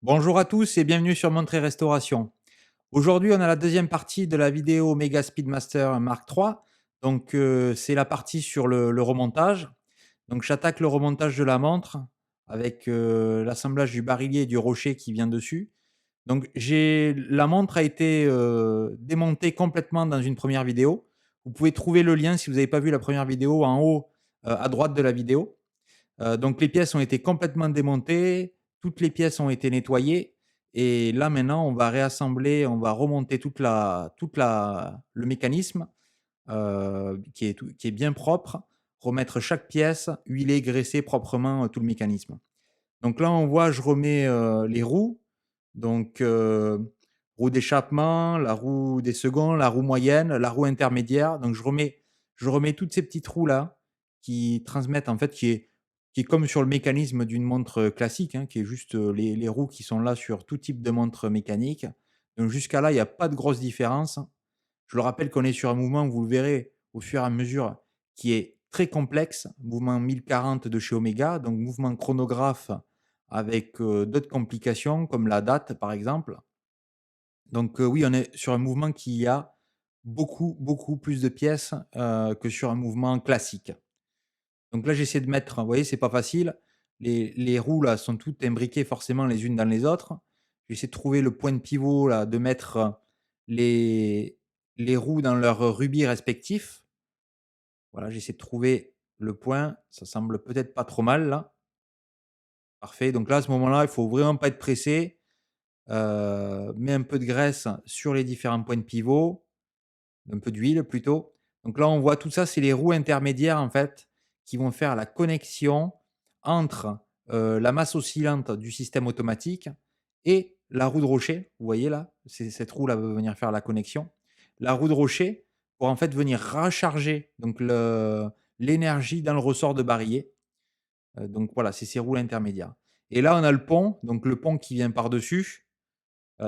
Bonjour à tous et bienvenue sur Montré Restauration. Aujourd'hui, on a la deuxième partie de la vidéo Mega Speedmaster Mark III. Donc, c'est la partie sur le remontage. Donc, j'attaque le remontage de la montre avec l'assemblage du barillet et du rocher qui vient dessus. Donc, la montre a été démontée complètement dans une première vidéo. Vous pouvez trouver le lien si vous n'avez pas vu la première vidéo en haut à droite de la vidéo. Donc les pièces ont été complètement démontées, toutes les pièces ont été nettoyées et là maintenant on va réassembler, on va remonter le mécanisme, qui est bien propre, remettre chaque pièce, huiler, graisser proprement, tout le mécanisme. Donc là on voit je remets, les roues, donc roue d'échappement, la roue des seconds, la roue moyenne, la roue intermédiaire. Donc je remets toutes ces petites roues là qui transmettent en fait qui est comme sur le mécanisme d'une montre, classique, hein, qui est juste, les roues qui sont là sur tout type de montre mécanique. Donc jusqu'à là, il y a pas de grosse différence. Je le rappelle qu'on est sur un mouvement, vous le verrez au fur et à mesure, qui est très complexe, mouvement 1040 de chez Omega, donc mouvement chronographe avec, d'autres complications comme la date par exemple. Donc, oui, on est sur un mouvement qui a beaucoup, beaucoup plus de pièces, que sur un mouvement classique. Donc là, j'essaie de mettre, vous voyez, c'est pas facile. Les roues là sont toutes imbriquées forcément les unes dans les autres. J'essaie de trouver le point de pivot là, de mettre, les les roues dans leurs rubis respectifs. Voilà, j'essaie de trouver le point, ça semble peut-être pas trop mal là. Parfait, donc là, à ce moment-là, il faut vraiment pas être pressé. Mets un peu de graisse sur les différents points de pivot, un peu d'huile plutôt. Donc là, on voit tout ça, c'est les roues intermédiaires en fait qui vont faire la connexion entre, la masse oscillante du système automatique et la roue de rocher. Vous voyez là? C'est cette roue là va venir faire la connexion. La roue de rocher pour en fait venir recharger donc l'énergie dans le ressort de barillet. Donc voilà, c'est ces roues intermédiaires et là, on a le pont, donc le pont qui vient par-dessus.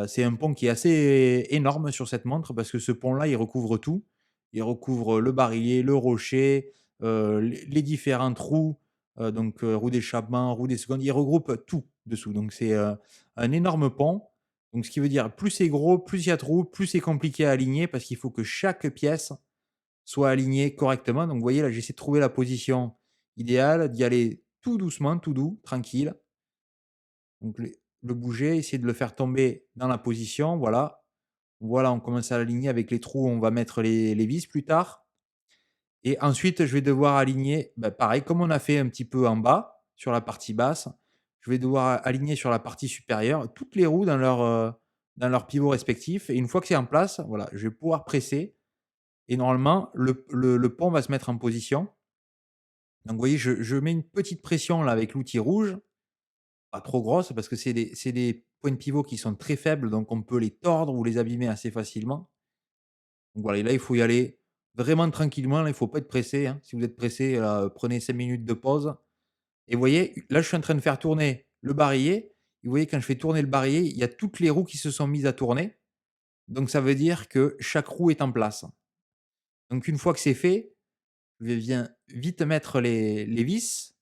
C'est un pont qui est assez énorme sur cette montre parce que ce pont-là, il recouvre tout. Il recouvre le barillet, le rocher, les différentes roues, donc roue d'échappement, roue des secondes. Il regroupe tout dessous. Donc c'est, un énorme pont. Donc ce qui veut dire plus c'est gros, plus il y a de roues, plus c'est compliqué à aligner parce qu'il faut que chaque pièce soit alignée correctement. Donc vous voyez là, j'essaie de trouver la position idéale, d'y aller tout doucement, tout doux, tranquille. Donc le bouger, essayer de le faire tomber dans la position, voilà. Voilà, on commence à l'aligner avec les trous, on va mettre les vis plus tard et ensuite je vais devoir aligner, bah, pareil comme on a fait un petit peu en bas, sur la partie basse, je vais devoir aligner sur la partie supérieure toutes les roues dans leur pivot respectif et une fois que c'est en place, voilà, je vais pouvoir presser et normalement le pont va se mettre en position. Donc vous voyez, je mets une petite pression là avec l'outil rouge. Pas trop grosses parce que c'est des points de pivot qui sont très faibles, donc on peut les tordre ou les abîmer assez facilement. Donc voilà et là, il faut y aller vraiment tranquillement, là, il faut pas être pressé, hein. Si vous êtes pressé, prenez 5 minutes de pause et vous voyez, là, je suis en train de faire tourner le barillet et vous voyez quand je fais tourner le barillet, il y a toutes les roues qui se sont mises à tourner. Donc ça veut dire que chaque roue est en place. Donc une fois que c'est fait, je viens vite mettre les vis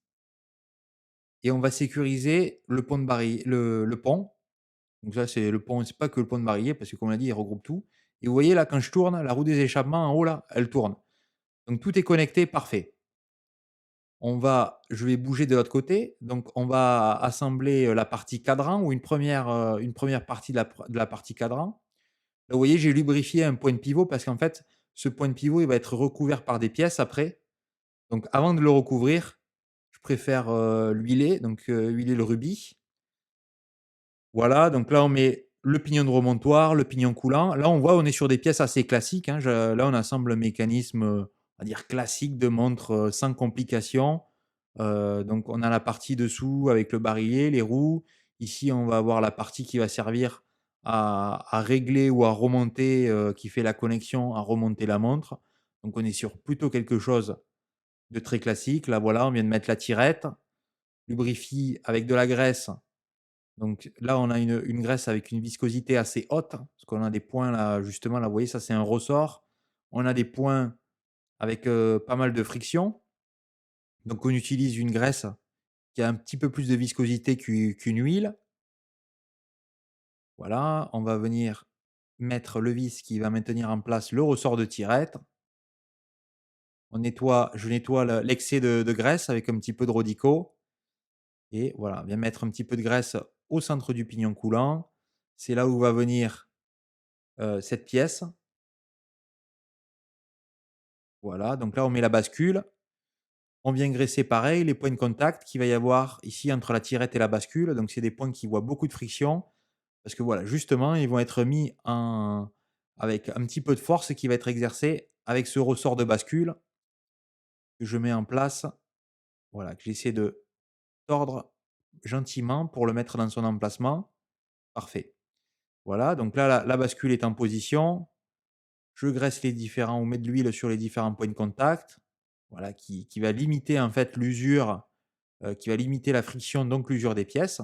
et on va sécuriser le pont de barillet le pont. Donc ça, c'est le pont, c'est pas que le pont de barillet parce que comme on l'a dit, il regroupe tout et vous voyez là, quand je tourne, la roue des échappements en haut là, elle tourne. Donc tout est connecté, parfait. Je vais bouger de l'autre côté, donc on va assembler, la partie cadran ou une première partie de la partie cadran. Là, vous voyez, j'ai lubrifié un point de pivot parce qu'en fait, ce point de pivot, il va être recouvert par des pièces après. Donc avant de le recouvrir, je préfère, l'huiler, donc huiler le rubis. Voilà, donc là, on met le pignon de remontoir, le pignon coulant. Là, on voit, on est sur des pièces assez classiques, hein. Là, on assemble un mécanisme, on va dire classique de montre, sans complication. Donc on a la partie dessous avec le barillet, les roues. Ici, on va avoir la partie qui va servir à régler ou à remonter, qui fait la connexion, à remonter la montre. Donc on est sur plutôt quelque chose de très classique. Là, voilà, on vient de mettre la tirette, lubrifie avec de la graisse. Donc là, on a une graisse avec une viscosité assez haute, hein, parce qu'on a des points là, justement, là, vous voyez, ça c'est un ressort. On a des points avec, pas mal de friction. Donc on utilise une graisse qui a un petit peu plus de viscosité qu'une huile. Voilà, on va venir mettre le vis qui va maintenir en place le ressort de tirette. Je nettoie l'excès de graisse avec un petit peu de Rodico et voilà, bien mettre un petit peu de graisse au centre du pignon coulant. C'est là où va venir, cette pièce. Voilà, donc là, on met la bascule. On vient graisser pareil les points de contact qu'il va y avoir ici entre la tirette et la bascule. Donc c'est des points qui voient beaucoup de friction parce que voilà, justement, ils vont être mis en avec un petit peu de force qui va être exercée avec ce ressort de bascule que je mets en place, voilà, que j'essaie de tordre gentiment pour le mettre dans son emplacement. Parfait. Voilà, donc là, la bascule est en position. Je graisse les différents ou mets de l'huile sur les différents points de contact, voilà, qui va limiter en fait l'usure, qui va limiter la friction, donc l'usure des pièces.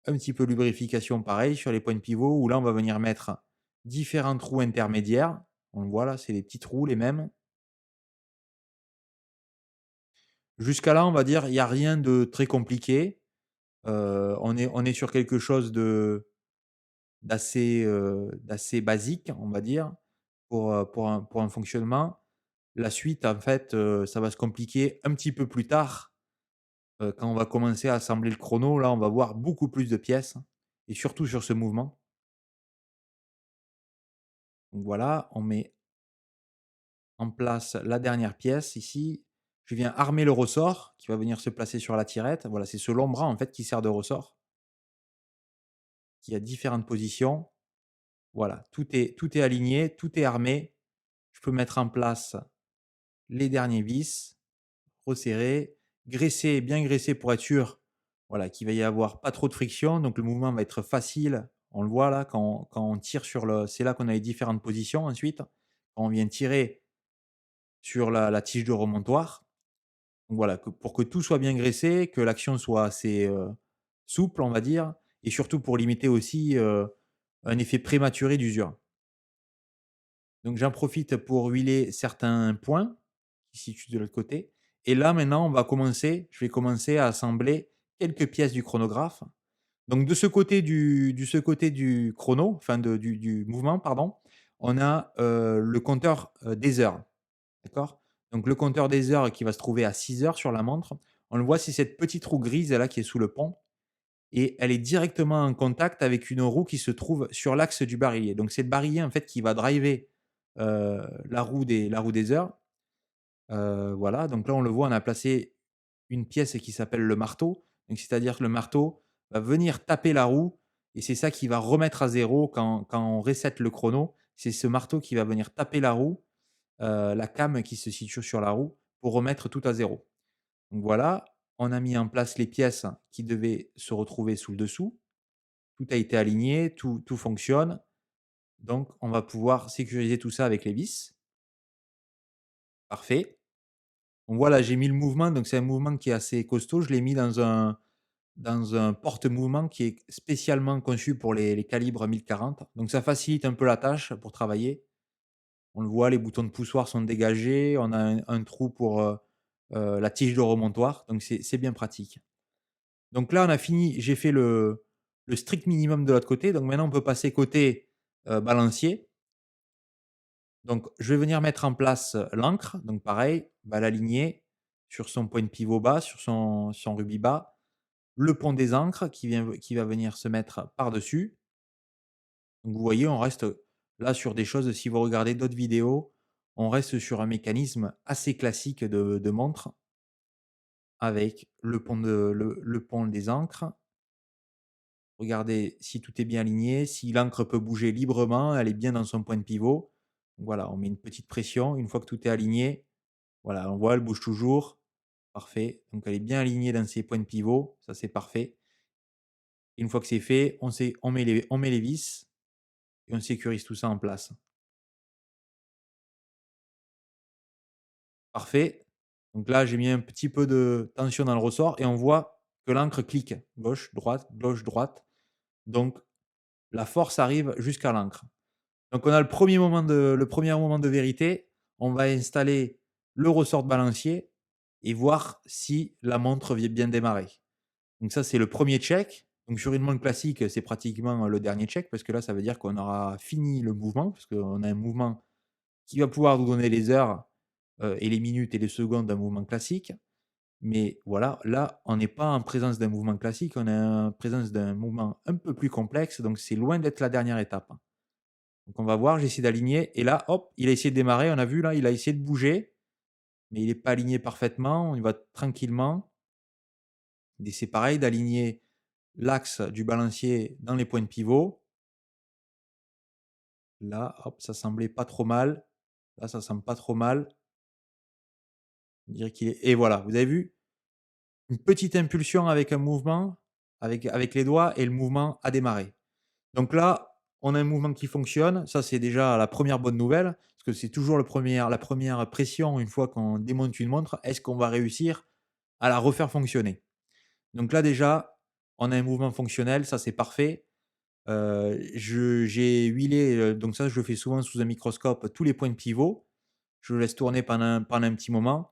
Un petit peu de lubrification pareil sur les points de pivot où là, on va venir mettre différents trous intermédiaires. On le voit là, c'est les petits trous les mêmes. Jusqu'à là, on va dire, il y a rien de très compliqué. On est sur quelque chose d'assez basique, on va dire, pour un fonctionnement. La suite, en fait, ça va se compliquer un petit peu plus tard, quand on va commencer à assembler le chrono. Là, on va voir beaucoup plus de pièces et surtout sur ce mouvement. Donc voilà, on met en place la dernière pièce ici. Je viens armer le ressort qui va venir se placer sur la tirette. Voilà, c'est ce long bras, en fait, qui sert de ressort, qui a différentes positions. Voilà, tout est aligné, tout est armé. Je peux mettre en place les derniers vis, resserrer, graisser, bien graisser pour être sûr, voilà, qu'il va y avoir pas trop de friction, donc le mouvement va être facile. On le voit là quand on tire sur le c'est là qu'on a les différentes positions ensuite, quand on vient tirer sur la tige de remontoir. Donc voilà, que pour que tout soit bien graissé, que l'action soit assez, souple, on va dire, et surtout pour limiter aussi, un effet prématuré d'usure. Donc j'en profite pour huiler certains points qui se situent de l'autre côté. Et là, maintenant, je vais commencer à assembler quelques pièces du chronographe. Donc de ce côté du chrono, enfin du mouvement, pardon, on a le compteur des heures. D'accord. Donc le compteur des heures qui va se trouver à 6 heures sur la montre. On le voit, c'est cette petite roue grise là qui est sous le pont. Et elle est directement en contact avec une roue qui se trouve sur l'axe du barillet. Donc c'est le barillet en fait qui va driver la roue des heures. Voilà, donc là on le voit, on a placé une pièce qui s'appelle le marteau. Donc c'est-à-dire que le marteau va venir taper la roue et c'est ça qui va remettre à zéro quand on reset le chrono. C'est ce marteau qui va venir taper la roue, la came qui se situe sur la roue pour remettre tout à zéro. Donc voilà, on a mis en place les pièces qui devaient se retrouver sous le dessous. Tout a été aligné, tout fonctionne. Donc on va pouvoir sécuriser tout ça avec les vis. Parfait. Donc voilà, j'ai mis le mouvement, donc c'est un mouvement qui est assez costaud. Je l'ai mis dans un porte-mouvement qui est spécialement conçu pour les calibres 1040. Donc ça facilite un peu la tâche pour travailler. On le voit, les boutons de poussoir sont dégagés. On a un trou pour la tige de remontoir. Donc c'est bien pratique. Donc là, on a fini. J'ai fait le strict minimum de l'autre côté. Donc maintenant, on peut passer côté balancier. Donc je vais venir mettre en place l'encre. Donc pareil, va l'aligner sur son point de pivot bas, sur son rubis bas. Le pont des encres qui va venir se mettre par-dessus. Donc vous voyez, on reste là sur des choses, si vous regardez d'autres vidéos, on reste sur un mécanisme assez classique de montre avec le pont des encres. Regardez si tout est bien aligné, si l'encre peut bouger librement, elle est bien dans son point de pivot. Donc voilà, on met une petite pression. Une fois que tout est aligné, voilà, on voit, elle bouge toujours. Parfait. Donc elle est bien alignée dans ses points de pivot. Ça, c'est parfait. Une fois que c'est fait, on met les vis et on sécurise tout ça en place. Parfait. Donc là, j'ai mis un petit peu de tension dans le ressort et on voit que l'encre clique gauche, droite, gauche, droite. Donc la force arrive jusqu'à l'encre. Donc on a le premier moment de vérité. On va installer le ressort de balancier et voir si la montre vient bien démarrer. Donc ça, c'est le premier check. Donc sur une montre classique, c'est pratiquement le dernier check parce que là, ça veut dire qu'on aura fini le mouvement, parce qu'on a un mouvement qui va pouvoir nous donner les heures, et les minutes et les secondes d'un mouvement classique. Mais voilà, là, on n'est pas en présence d'un mouvement classique, on est en présence d'un mouvement un peu plus complexe, donc c'est loin d'être la dernière étape. Donc on va voir, j'essaie d'aligner et là, hop, il a essayé de démarrer, on a vu là, il a essayé de bouger, mais il n'est pas aligné parfaitement, on y va tranquillement. Et c'est pareil d'aligner l'axe du balancier dans les points de pivot. Là, hop, ça semblait pas trop mal. Là, ça semble pas trop mal. On dirait qu'il est et voilà, vous avez vu? Une petite impulsion avec un mouvement, avec les doigts et le mouvement a démarré. Donc là, on a un mouvement qui fonctionne. Ça, c'est déjà la première bonne nouvelle, parce que c'est toujours la première pression une fois qu'on démonte une montre. Est-ce qu'on va réussir à la refaire fonctionner? Donc là, déjà, on a un mouvement fonctionnel, ça, c'est parfait. Je j'ai huilé, donc ça, je le fais souvent sous un microscope, tous les points de pivot. Je le laisse tourner pendant un petit moment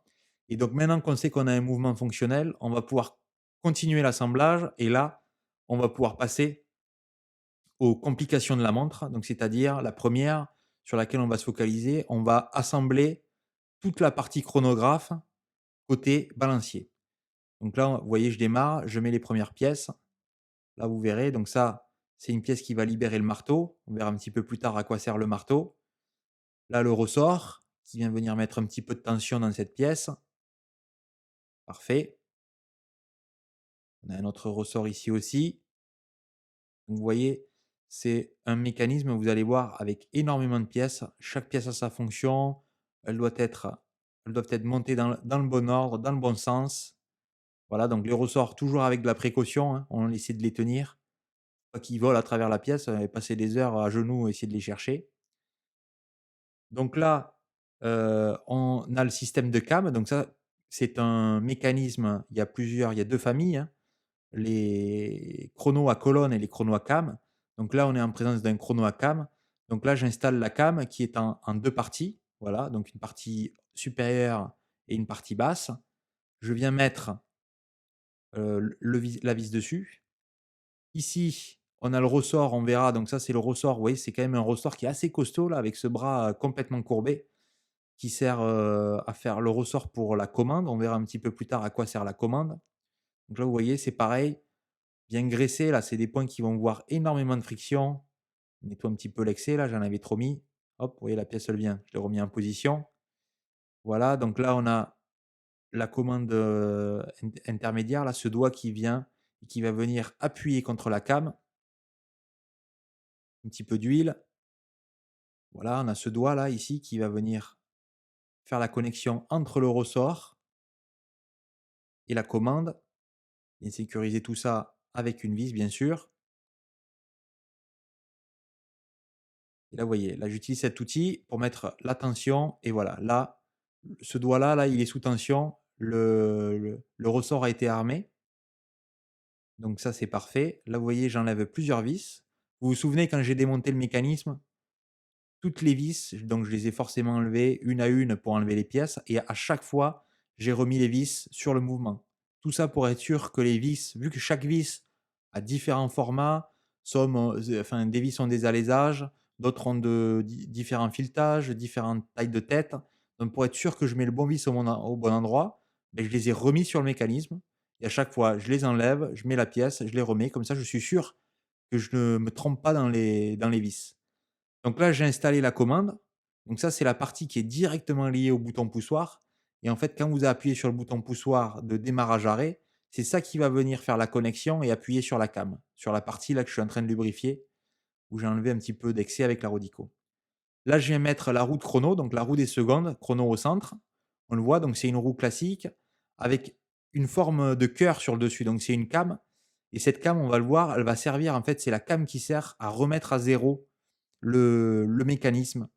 et donc maintenant qu'on sait qu'on a un mouvement fonctionnel, on va pouvoir continuer l'assemblage et là, on va pouvoir passer aux complications de la montre. Donc c'est-à-dire la première sur laquelle on va se focaliser, on va assembler toute la partie chronographe côté balancier. Donc là, vous voyez, je démarre, je mets les premières pièces. Là, vous verrez, donc ça, c'est une pièce qui va libérer le marteau. On verra un petit peu plus tard à quoi sert le marteau. Là, le ressort qui vient venir mettre un petit peu de tension dans cette pièce. Parfait. On a un autre ressort ici aussi. Donc, vous voyez, c'est un mécanisme, vous allez voir, avec énormément de pièces. Chaque pièce a sa fonction. Elles doivent être, elles doivent être montées dans le bon ordre, dans le bon sens. Voilà, donc les ressorts, toujours avec de la précaution, hein, on essaie de les tenir. Pas qu'ils volent à travers la pièce et passer des heures à genoux, essayer de les chercher. Donc là, on a le système de cam. Donc ça, c'est un mécanisme, il y a 2 familles, hein, les chronos à colonne et les chronos à cam. Donc là, on est en présence d'un chrono à cam. Donc là, j'installe la cam qui est en 2 parties. Voilà, donc une partie supérieure et une partie basse. Je viens mettre, la vis dessus. Ici, on a le ressort, on verra, donc ça, c'est le ressort. Vous voyez, c'est quand même un ressort qui est assez costaud là, avec ce bras, complètement courbé. Qui sert, à faire le ressort pour la commande. On verra un petit peu plus tard à quoi sert la commande. Donc là, vous voyez, c'est pareil, bien graissé. Là, c'est des points qui vont voir énormément de friction. On nettoie un petit peu l'excès, là, j'en avais trop mis. Hop, vous voyez, la pièce, elle vient. Je l'ai remis en position. Voilà, donc là, on a la commande, intermédiaire, là, ce doigt qui vient et qui va venir appuyer contre la came. Un petit peu d'huile. Voilà, on a ce doigt-là, ici, qui va venir faire la connexion entre le ressort et la commande. Et sécuriser tout ça avec une vis, bien sûr. Et là, vous voyez, là, j'utilise cet outil pour mettre la tension et voilà, là, ce doigt-là, là, il est sous tension, le ressort a été armé, donc ça, c'est parfait. Là, vous voyez, j'enlève plusieurs vis. Vous vous souvenez quand j'ai démonté le mécanisme, toutes les vis, donc je les ai forcément enlevées une à une pour enlever les pièces et à chaque fois, j'ai remis les vis sur le mouvement. Tout ça pour être sûr que les vis, vu que chaque vis a différents formats, enfin des vis ont des alaisages, d'autres ont différents filetages, différentes tailles de tête. Donc pour être sûr que je mets le bon vis au bon endroit, ben, je les ai remis sur le mécanisme et à chaque fois, je les enlève, je mets la pièce, je les remets. Comme ça, je suis sûr que je ne me trompe pas dans les vis. Donc là, j'ai installé la commande. Donc ça, c'est la partie qui est directement liée au bouton poussoir et en fait, quand vous appuyez sur le bouton poussoir de démarrage arrêt, c'est ça qui va venir faire la connexion et appuyer sur la cam, sur la partie là que je suis en train de lubrifier, où j'ai enlevé un petit peu d'excès avec la Rodico. Là, je viens mettre la roue de chrono, donc la roue des secondes, chrono au centre. On le voit, donc c'est une roue classique avec une forme de cœur sur le dessus. Donc c'est une cam et cette cam, on va le voir, elle va servir en fait, c'est la cam qui sert à remettre à zéro le mécanisme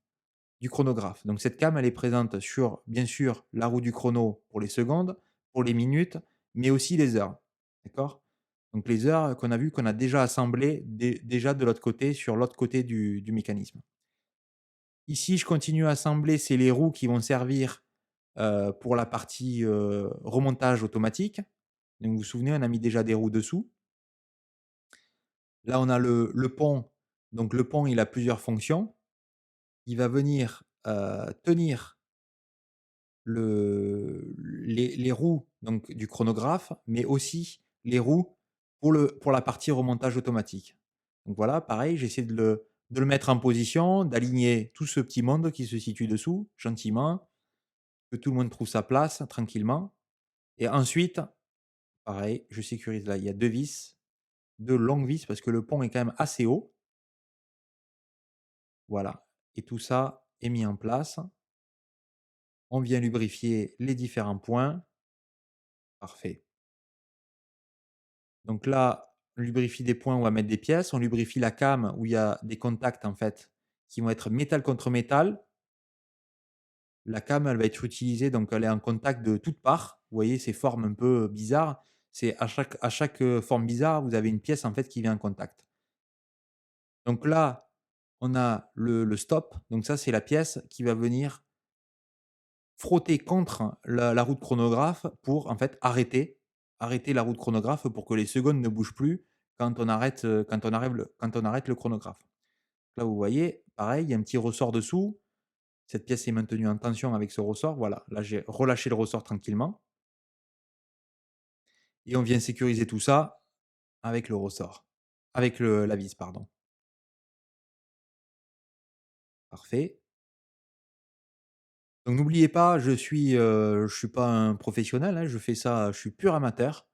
du chronographe. Donc cette cam, elle est présente sur, bien sûr, la roue du chrono pour les secondes, pour les minutes, mais aussi les heures. D'accord? Donc les heures qu'on a vu qu'on a déjà assemblées déjà de l'autre côté, sur l'autre côté du mécanisme. Ici, je continue à assembler, c'est les roues qui vont servir pour la partie remontage automatique. Donc vous vous souvenez, on a mis déjà des roues dessous. Là, on a le pont. Donc le pont, il a plusieurs fonctions. Il va venir, tenir les roues donc du chronographe, mais aussi les roues pour la partie remontage automatique. Donc voilà, pareil, j'essaie de le mettre en position, d'aligner tout ce petit monde qui se situe dessous, gentiment, que tout le monde trouve sa place tranquillement et ensuite, pareil, je sécurise là, il y a 2 vis, 2 longues vis parce que le pont est quand même assez haut. Voilà et tout ça est mis en place. On vient lubrifier les différents points. Parfait. Donc là, on lubrifie des points, on va mettre des pièces. On lubrifie la came où il y a des contacts en fait qui vont être métal contre métal. La came, elle va être utilisée, donc elle est en contact de toutes parts. Vous voyez ces formes un peu bizarres. C'est à chaque forme bizarre, vous avez une pièce en fait qui vient en contact. Donc là, on a le stop. Donc ça, c'est la pièce qui va venir frotter contre la roue de chronographe pour en fait arrêter la roue de chronographe pour que les secondes ne bougent plus quand on arrête, quand on arrête le chronographe. Là, vous voyez, pareil, il y a un petit ressort dessous. Cette pièce est maintenue en tension avec ce ressort. Voilà, là, j'ai relâché le ressort tranquillement et on vient sécuriser tout ça avec le ressort, avec la vis, pardon. Parfait. Donc n'oubliez pas, je suis pas un professionnel, hein, je fais ça, je suis pur amateur.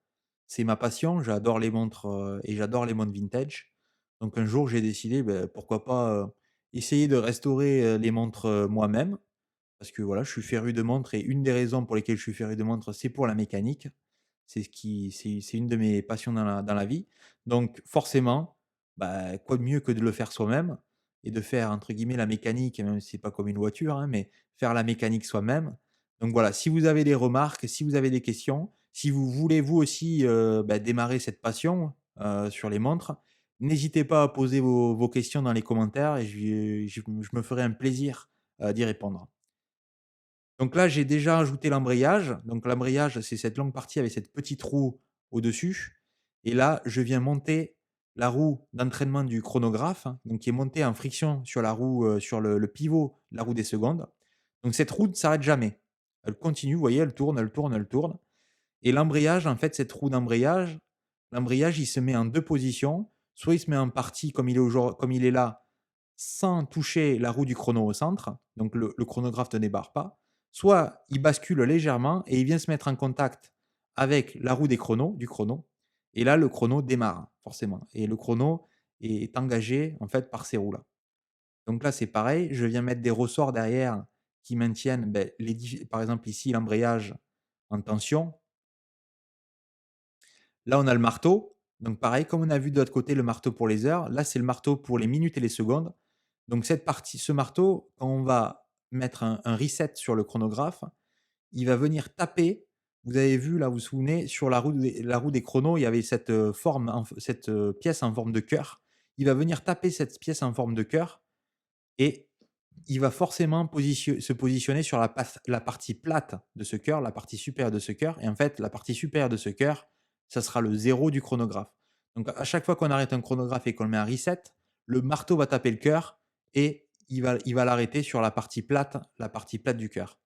C'est ma passion, j'adore les montres, et j'adore les montres vintage. Donc un jour, j'ai décidé, pourquoi pas, essayer de restaurer, les montres, moi-même. Parce que voilà, je suis féru de montres et une des raisons pour lesquelles je suis féru de montres, c'est pour la mécanique. C'est une de mes passions dans la vie. Donc forcément, bah, quoi de mieux que de le faire soi-même et de faire entre guillemets «la mécanique», même si c'est pas comme une voiture, hein, mais faire la mécanique soi-même. Donc voilà, si vous avez des remarques, si vous avez des questions, si vous voulez vous aussi, démarrer cette passion, sur les montres, n'hésitez pas à poser vos questions dans les commentaires et je me ferai un plaisir, d'y répondre. Donc là, j'ai déjà ajouté l'embrayage. Donc l'embrayage, c'est cette longue partie avec cette petite roue au-dessus. Et là, je viens monter la roue d'entraînement du chronographe, hein, donc qui est montée en friction sur la roue, sur le pivot de la roue des secondes. Donc cette roue ne s'arrête jamais. Elle continue, vous voyez, elle tourne, elle tourne, elle tourne. Et l'embrayage, en fait, cette roue d'embrayage, l'embrayage, il se met en 2 positions. Soit il se met en partie comme il est là, sans toucher la roue du chrono au centre, donc le chronographe ne débarre pas. Soit il bascule légèrement et il vient se mettre en contact avec la roue du chrono et là, le chrono démarre forcément et le chrono est engagé, en fait, par ces roues-là. Donc là, c'est pareil, je viens mettre des ressorts derrière qui maintiennent, par exemple ici, l'embrayage en tension. Là, on a le marteau. Donc pareil, comme on a vu de l'autre côté le marteau pour les heures, là, c'est le marteau pour les minutes et les secondes. Donc ce marteau, quand on va mettre un reset sur le chronographe, il va venir taper. Vous avez vu là, vous vous souvenez, sur la roue des chronos, il y avait cette, cette, pièce en forme de cœur. Il va venir taper cette pièce en forme de cœur et il va forcément se positionner sur la partie plate de ce cœur, la partie supérieure de ce cœur et en fait, la partie supérieure de ce cœur, ça sera le zéro du chronographe. Donc à chaque fois qu'on arrête un chronographe et qu'on le met en reset, le marteau va taper le cœur et il va l'arrêter sur la partie plate du cœur.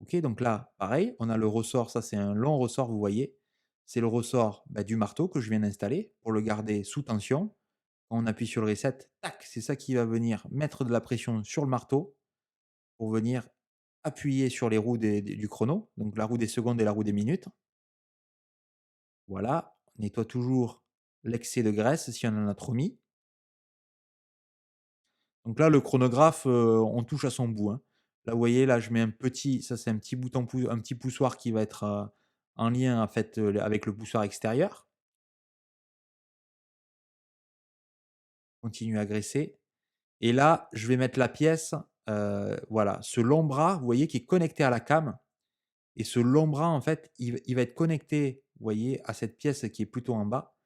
OK, donc là, pareil, on a le ressort, ça c'est un long ressort, vous voyez. C'est le ressort, du marteau que je viens d'installer pour le garder sous tension. Quand on appuie sur le reset, tac, c'est ça qui va venir mettre de la pression sur le marteau pour venir appuyer sur les roues du chrono, donc la roue des secondes et la roue des minutes. Voilà, on nettoie toujours l'excès de graisse si on en a trop mis. Donc là, le chronographe, on touche à son bout, hein. Là, vous voyez, là, je mets ça c'est un petit bouton un petit poussoir qui va être, en lien en fait, avec le poussoir extérieur. Continue à graisser et là, je vais mettre la pièce, voilà, ce long bras, vous voyez, qui est connecté à la came. Et ce long bras, en fait, il va être connecté, vous voyez, à cette pièce qui est plutôt en bas.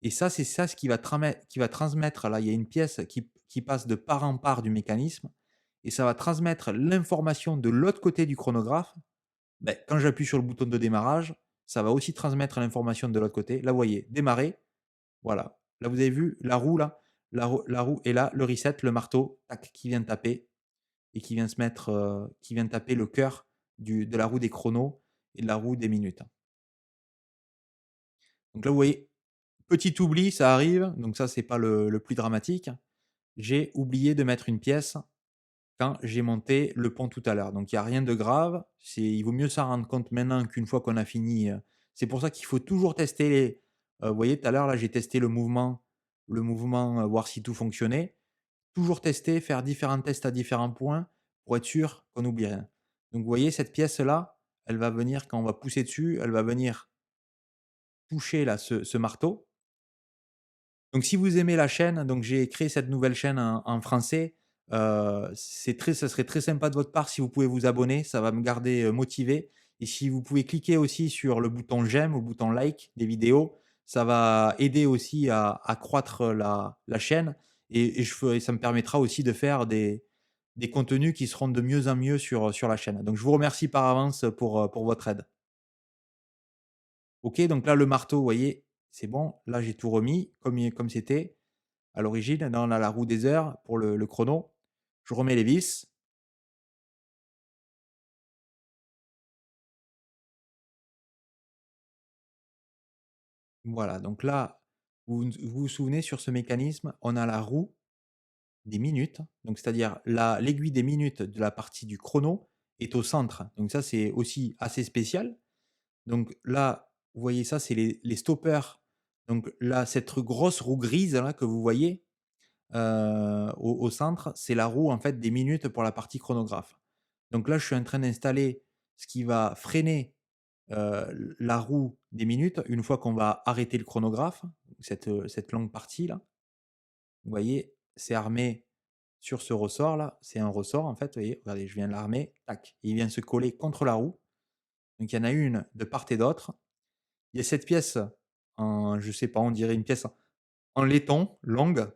Et ça, c'est ça ce qui va transmettre, là, il y a une pièce qui passe de part en part du mécanisme et ça va transmettre l'information de l'autre côté du chronographe. Quand j'appuie sur le bouton de démarrage, ça va aussi transmettre l'information de l'autre côté. Là, vous voyez, démarrer, voilà. là, vous avez vu la roue là? La roue est là, le reset, le marteau, tac, qui vient taper et qui vient se mettre, qui vient taper le cœur de la roue des chronos et de la roue des minutes. Donc là, vous voyez, petit oubli, ça arrive, donc ça, c'est pas le plus dramatique. J'ai oublié de mettre une pièce quand j'ai monté le pont tout à l'heure. Donc il y a rien de grave, il vaut mieux s'en rendre compte maintenant qu'une fois qu'on a fini, c'est pour ça qu'il faut toujours tester les vous voyez tout à l'heure là, j'ai testé le mouvement, voir si tout fonctionnait. Toujours tester, faire différents tests à différents points pour être sûr qu'on n'oublie rien. Donc vous voyez cette pièce là, elle va venir quand on va pousser dessus, elle va venir toucher là ce marteau. Donc si vous aimez la chaîne, donc j'ai créé cette nouvelle chaîne en français, ça serait très sympa de votre part si vous pouvez vous abonner, ça va me garder, motivé et si vous pouvez cliquer aussi sur le bouton j'aime ou le bouton like des vidéos, ça va aider aussi à croître la chaîne et ça me permettra aussi de faire des contenus qui seront de mieux en mieux sur la chaîne. Donc je vous remercie par avance pour votre aide. OK, donc là le marteau, vous voyez, c'est bon, là j'ai tout remis comme c'était. À l'origine, là, on a la roue des heures pour le chrono. Je remets les vis. Voilà, donc là, vous souvenez sur ce mécanisme, on a la roue des minutes, donc c'est-à-dire l'aiguille des minutes de la partie du chrono est au centre. Donc ça, c'est aussi assez spécial. Donc là, vous voyez ça, c'est les stoppers. Donc là, cette grosse roue grise là que vous voyez, au centre, c'est la roue en fait des minutes pour la partie chronographe. Donc là, je suis en train d'installer ce qui va freiner, la roue des minutes une fois qu'on va arrêter le chronographe, cette longue partie là. Vous voyez, c'est armé sur ce ressort là, c'est un ressort en fait, vous voyez? Regardez, je viens de l'armer, tac, il vient se coller contre la roue. Donc il y en a une de part et d'autre. Il y a cette pièce en je sais pas, on dirait une pièce en laiton, longue.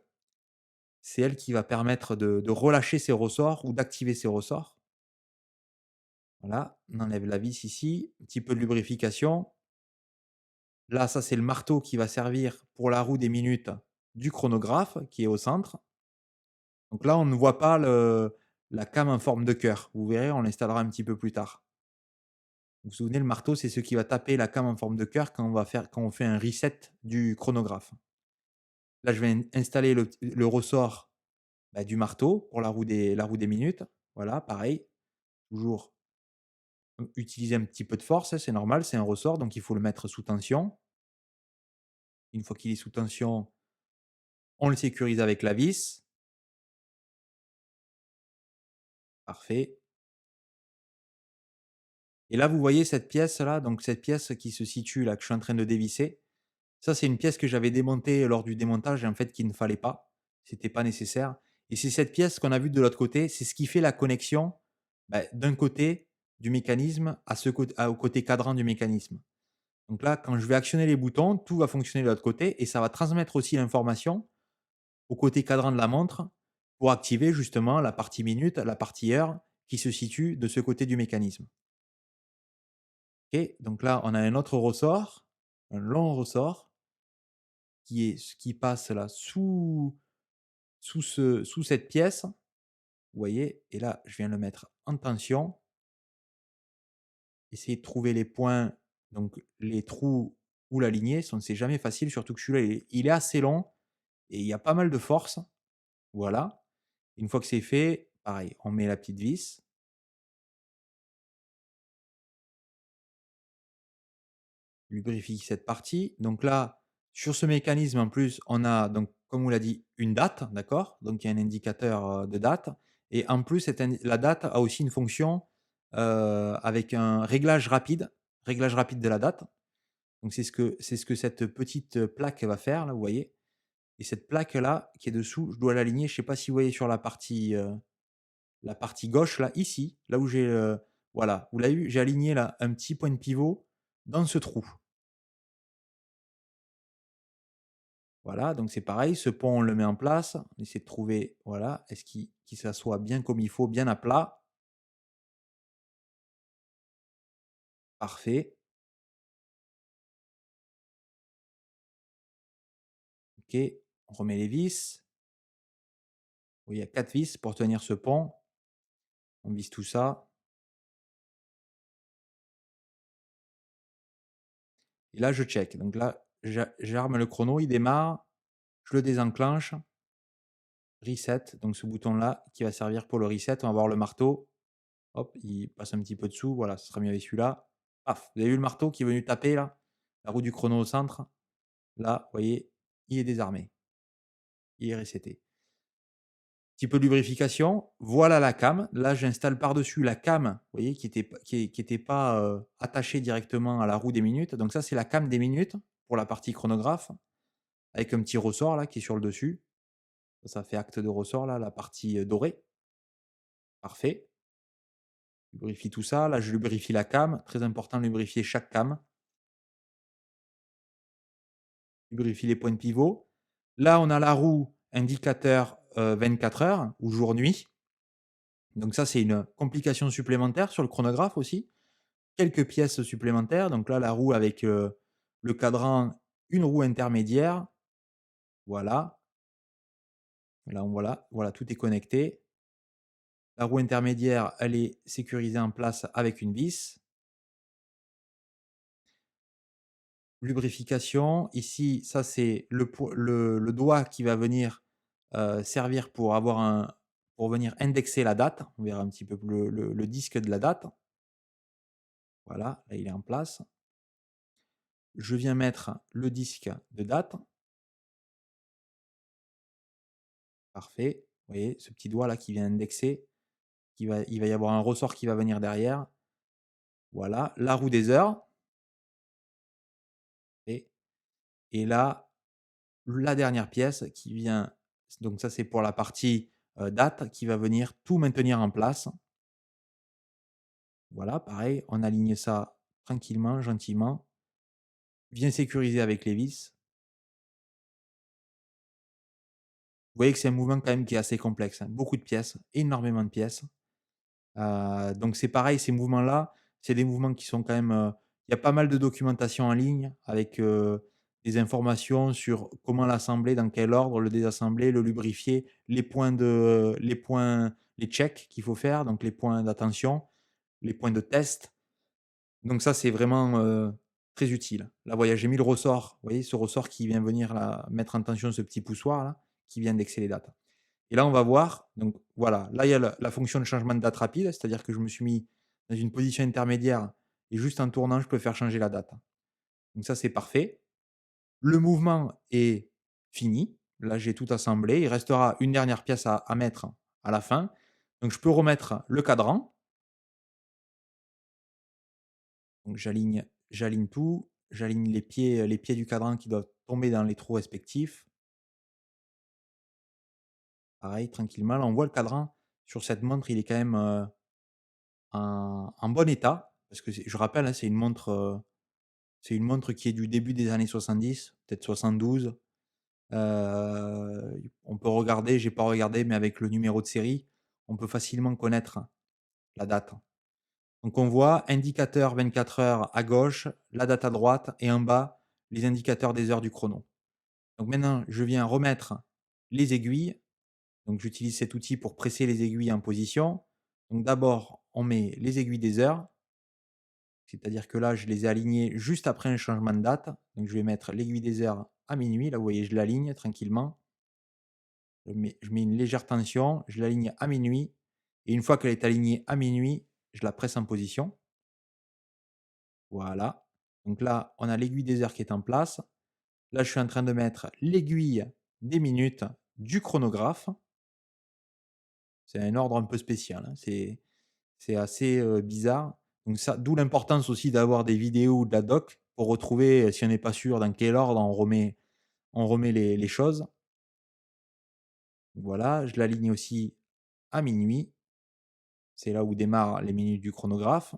C'est elle qui va permettre de relâcher ces ressorts ou d'activer ces ressorts. Voilà, on enlève la vis ici, un petit peu de lubrification. Là, ça, c'est le marteau qui va servir pour la roue des minutes du chronographe qui est au centre. Donc là, on ne voit pas la came en forme de cœur. Vous verrez, on l'installera un petit peu plus tard. Vous vous souvenez, le marteau, c'est ce qui va taper la came en forme de cœur quand on fait un reset du chronographe. Là, je vais installer le ressort bah, du marteau pour la roue des minutes. Voilà, pareil, toujours utiliser un petit peu de force, hein, c'est normal, c'est un ressort, donc il faut le mettre sous tension. Une fois qu'il est sous tension, on le sécurise avec la vis. Parfait. Et là, vous voyez cette pièce-là, donc cette pièce qui se situe là, que je suis en train de dévisser. Ça, c'est une pièce que j'avais démontée lors du démontage et en fait qu'il ne fallait pas. C'était pas nécessaire. Et c'est cette pièce qu'on a vue de l'autre côté, c'est ce qui fait la connexion bah, d'un côté du mécanisme au côté cadran du mécanisme. Donc là, quand je vais actionner les boutons, tout va fonctionner de l'autre côté et ça va transmettre aussi l'information au côté cadran de la montre pour activer justement la partie minute, la partie heure qui se situe de ce côté du mécanisme. OK, donc là, on a un autre ressort, un long ressort qui passe là sous cette pièce, vous voyez? Et là, je viens le mettre en tension, essayer de trouver les points, donc les trous où l'aligner, c'est jamais facile, surtout que celui-là, il est assez long et il y a pas mal de force. Voilà. Une fois que c'est fait, pareil, on met la petite vis, lubrifie cette partie. Donc là, sur ce mécanisme, en plus, on a donc, comme on l'a dit, une date, d'accord? Donc il y a un indicateur de date. Et en plus, la date a aussi une fonction avec un réglage rapide de la date. Donc c'est ce que cette petite plaque va faire, là, vous voyez? Et cette plaque-là, qui est dessous, je dois l'aligner. Je ne sais pas si vous voyez sur la partie gauche là, ici, là où j'ai, voilà, vous l'avez vu? J'ai aligné là un petit point de pivot dans ce trou. Voilà, donc c'est pareil, ce pont on le met en place, on essaie de trouver, voilà, est-ce qu'il s'assoit bien comme il faut, bien à plat? Parfait, OK, on remet les vis. Oui, il y a 4 vis pour tenir ce pont. On visse tout ça et là je check. Donc là, j'arme le chrono, il démarre, je le désenclenche, reset, donc ce bouton-là qui va servir pour le reset. On va voir le marteau. Hop, il passe un petit peu dessous, voilà, ce sera mieux avec celui-là. Paf, vous avez vu le marteau qui est venu taper là? La roue du chrono au centre. Là, vous voyez, il est désarmé, il est reseté. Petit peu de lubrification, voilà la cam. Là, j'installe par-dessus la cam, vous voyez, qui était pas, attachée directement à la roue des minutes. Donc ça, c'est la cam des minutes pour la partie chronographe, avec un petit ressort là qui est sur le dessus. Ça fait acte de ressort là, la partie, dorée. Parfait. Lubrifie tout ça. Là, je lubrifie la cam. Très important de lubrifier chaque cam. Lubrifie les points de pivot. Là, on a la roue indicateur, 24 heures ou jour-nuit. Donc ça, c'est une complication supplémentaire sur le chronographe aussi. Quelques pièces supplémentaires. Donc là, la roue avec, le cadran, une roue intermédiaire. Voilà. Là, on voit là, voilà, tout est connecté. La roue intermédiaire, elle est sécurisée en place avec une vis. Lubrification, ici, ça c'est le doigt qui va venir, servir pour venir indexer la date. On verra un petit peu le disque de la date. Voilà, là il est en place. Je viens mettre le disque de date. Parfait. Vous voyez ce petit doigt là qui vient indexer, il va y avoir un ressort qui va venir derrière. Voilà, la roue des heures et là, la dernière pièce qui vient, donc ça c'est pour la partie, date, qui va venir tout maintenir en place. Voilà, pareil, on aligne ça tranquillement, gentiment, bien sécurisé avec les vis. Vous voyez que c'est un mouvement quand même qui est assez complexe, hein. Beaucoup de pièces, énormément de pièces. Donc c'est pareil, ces mouvements-là, c'est des mouvements qui sont quand même, il y a pas mal de documentation en ligne avec, des informations sur comment l'assembler, dans quel ordre, le désassembler, le lubrifier, les checks qu'il faut faire, donc les points d'attention, les points de test. Donc ça, c'est vraiment, très utile. Là, voyez, j'ai mis le ressort, vous voyez ce ressort qui vient venir là, mettre en tension ce petit poussoir là, qui vient indexer les dates. Et là, on va voir, donc voilà, là, il y a la fonction de changement de date rapide, c'est-à-dire que je me suis mis dans une position intermédiaire et juste en tournant, je peux faire changer la date. Donc ça, c'est parfait. Le mouvement est fini. Là, j'ai tout assemblé. Il restera une dernière pièce à mettre à la fin. Donc je peux remettre le cadran. Donc j'aligne tout, j'aligne les pieds du cadran qui doivent tomber dans les trous respectifs. Pareil, tranquillement. Là, on voit le cadran sur cette montre, il est quand même, en bon état. Parce que je rappelle, hein, c'est une montre qui est du début des années 70, peut-être 72. On peut regarder, j'ai pas regardé, mais avec le numéro de série, on peut facilement connaître la date. Donc on voit indicateur 24 heures à gauche, la date à droite et en bas, les indicateurs des heures du chrono. Donc maintenant, je viens remettre les aiguilles. Donc j'utilise cet outil pour presser les aiguilles en position. Donc d'abord, on met les aiguilles des heures, c'est-à-dire que là, je les ai alignées juste après un changement de date. Donc je vais mettre l'aiguille des heures à minuit. Là, vous voyez, je l'aligne tranquillement. Je mets une légère tension, je l'aligne à minuit. Et une fois qu'elle est alignée à minuit, je la presse en position. Voilà. Donc là, on a l'aiguille des heures qui est en place. Là, je suis en train de mettre l'aiguille des minutes du chronographe. C'est un ordre un peu spécial, hein. C'est assez, bizarre. Donc ça, d'où l'importance aussi d'avoir des vidéos ou de la doc pour retrouver, si on n'est pas sûr dans quel ordre on remet les choses. Voilà, je l'aligne aussi à minuit. C'est là où démarrent les minutes du chronographe.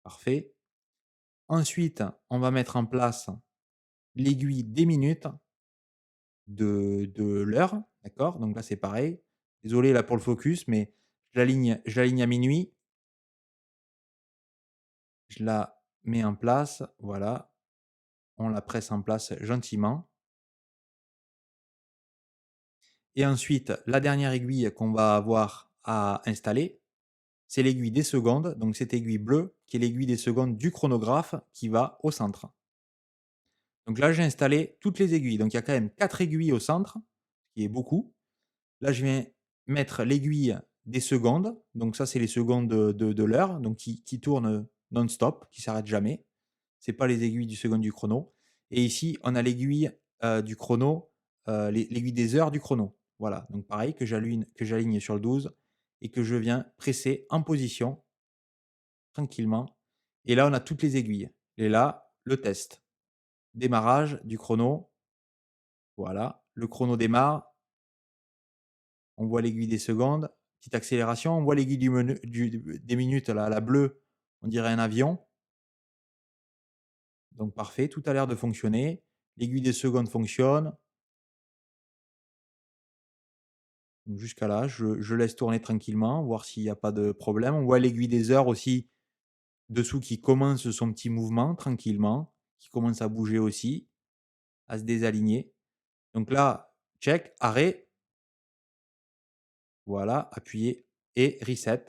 Parfait. Ensuite, on va mettre en place l'aiguille des minutes de l'heure, d'accord? Donc là, c'est pareil. Désolé là pour le focus, mais je l'aligne à minuit. Je la met en place, voilà, on la presse en place gentiment. Et ensuite, la dernière aiguille qu'on va avoir à installer, c'est l'aiguille des secondes, donc cette aiguille bleue qui est l'aiguille des secondes du chronographe qui va au centre. Donc là, j'ai installé toutes les aiguilles, donc il y a quand même 4 aiguilles au centre, ce qui est beaucoup. Là, je viens mettre l'aiguille des secondes, donc ça, c'est les secondes de l'heure, donc qui tournent non-stop, qui ne s'arrêtent jamais. Ce n'est pas les aiguilles du seconde du chrono. Et ici, on a l'aiguille du chrono, l'aiguille des heures du chrono. Voilà, donc pareil, que j'aligne sur le 12 et que je viens presser en position, tranquillement. Et là, on a toutes les aiguilles. Et là, le test. Démarrage du chrono. Voilà, le chrono démarre. On voit l'aiguille des secondes. Petite accélération. On voit l'aiguille des minutes, là, la bleue. On dirait un avion. Donc parfait, tout a l'air de fonctionner. L'aiguille des secondes fonctionne. Jusqu'à là, je laisse tourner tranquillement, voir s'il n'y a pas de problème. On voit l'aiguille des heures aussi dessous qui commence son petit mouvement tranquillement, qui commence à bouger aussi, à se désaligner. Donc là, check, arrêt. Voilà, appuyez et reset.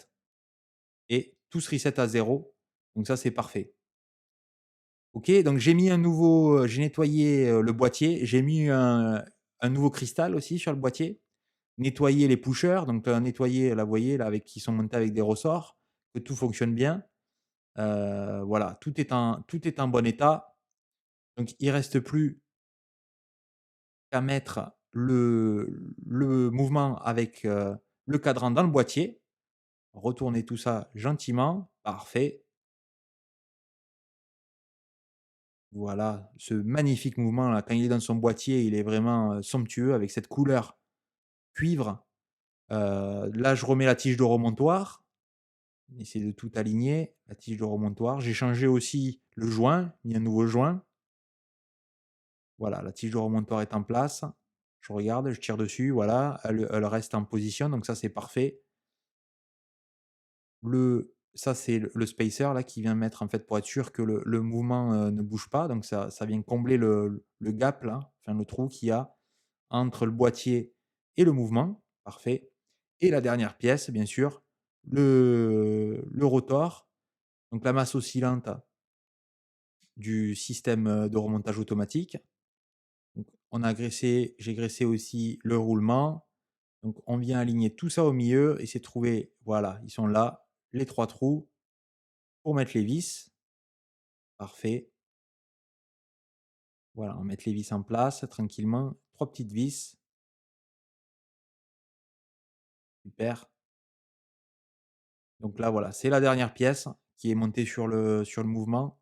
Et tout se reset à 0. Donc ça, c'est parfait. OK, donc j'ai mis un nouveau, j'ai nettoyé le boîtier. J'ai mis un nouveau cristal aussi sur le boîtier. Nettoyer les pushers, donc nettoyer, là, vous voyez, là, avec qui sont montés avec des ressorts, que tout fonctionne bien. Voilà, tout est en bon état. Donc il reste plus qu'à mettre le mouvement avec, le cadran dans le boîtier. Retourner tout ça gentiment. Parfait. Voilà, ce magnifique mouvement là, quand il est dans son boîtier, il est vraiment, somptueux avec cette couleur cuivre. Là, je remets la tige de remontoir. Essayer de tout aligner, la tige de remontoir. J'ai changé aussi le joint, mis un nouveau joint. Voilà, la tige de remontoir est en place. Je regarde, je tire dessus, voilà, elle reste en position, donc ça c'est parfait. Ça c'est le spacer là qui vient mettre en fait pour être sûr que le mouvement ne bouge pas, donc ça vient combler le gap là, enfin le trou qu'il y a entre le boîtier et le mouvement, parfait. Et la dernière pièce, bien sûr, le rotor, donc la masse oscillante du système de remontage automatique. Donc, j'ai graissé aussi le roulement. Donc, on vient aligner tout ça au milieu et c'est trouvé, voilà, ils sont là, les 3 trous pour mettre les vis. Parfait. Voilà, on va mettre les vis en place tranquillement. 3 petites vis. Super. Donc là, voilà, c'est la dernière pièce qui est montée sur le mouvement.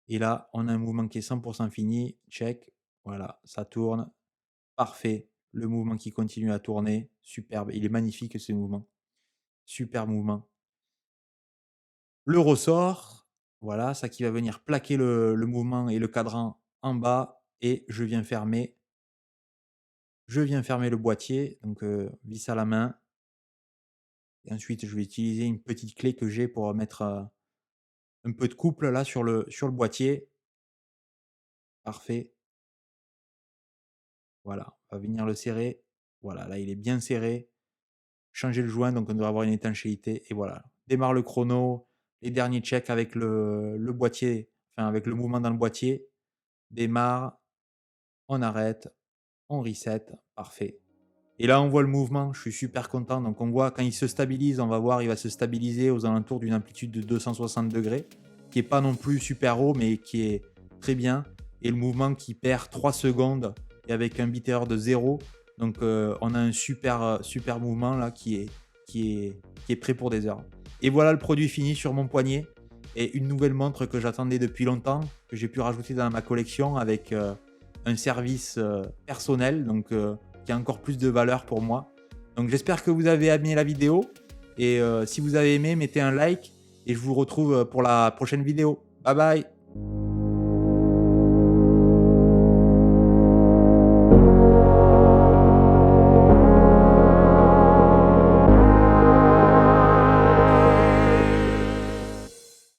Et là, on a un mouvement qui est 100% fini. Check. Voilà, ça tourne. Parfait. Le mouvement qui continue à tourner. Superbe. Il est magnifique ce mouvement. Super mouvement. Le ressort, voilà, ça qui va venir plaquer le mouvement et le cadran en bas et je viens fermer le boîtier, donc vis à la main et ensuite je vais utiliser une petite clé que j'ai pour mettre, un peu de couple là sur le boîtier. Parfait. Voilà, on va venir le serrer. Voilà, là il est bien serré. Changer le joint, donc on doit avoir une étanchéité et voilà. Démarre le chrono, les derniers checks avec le boîtier, enfin avec le mouvement dans le boîtier. Démarre, on arrête, on reset, parfait. Et là, on voit le mouvement, je suis super content. Donc on voit quand il se stabilise, on va voir, il va se stabiliser aux alentours d'une amplitude de 260 degrés, qui est pas non plus super haut, mais qui est très bien. Et le mouvement qui perd 3 secondes et avec un bit error de 0. Donc on a un super mouvement là qui est prêt pour des heures. Et voilà le produit fini sur mon poignet. Et une nouvelle montre que j'attendais depuis longtemps, que j'ai pu rajouter dans ma collection avec un service personnel, donc qui a encore plus de valeur pour moi. Donc j'espère que vous avez aimé la vidéo. Et si vous avez aimé, mettez un like. Et je vous retrouve pour la prochaine vidéo. Bye bye.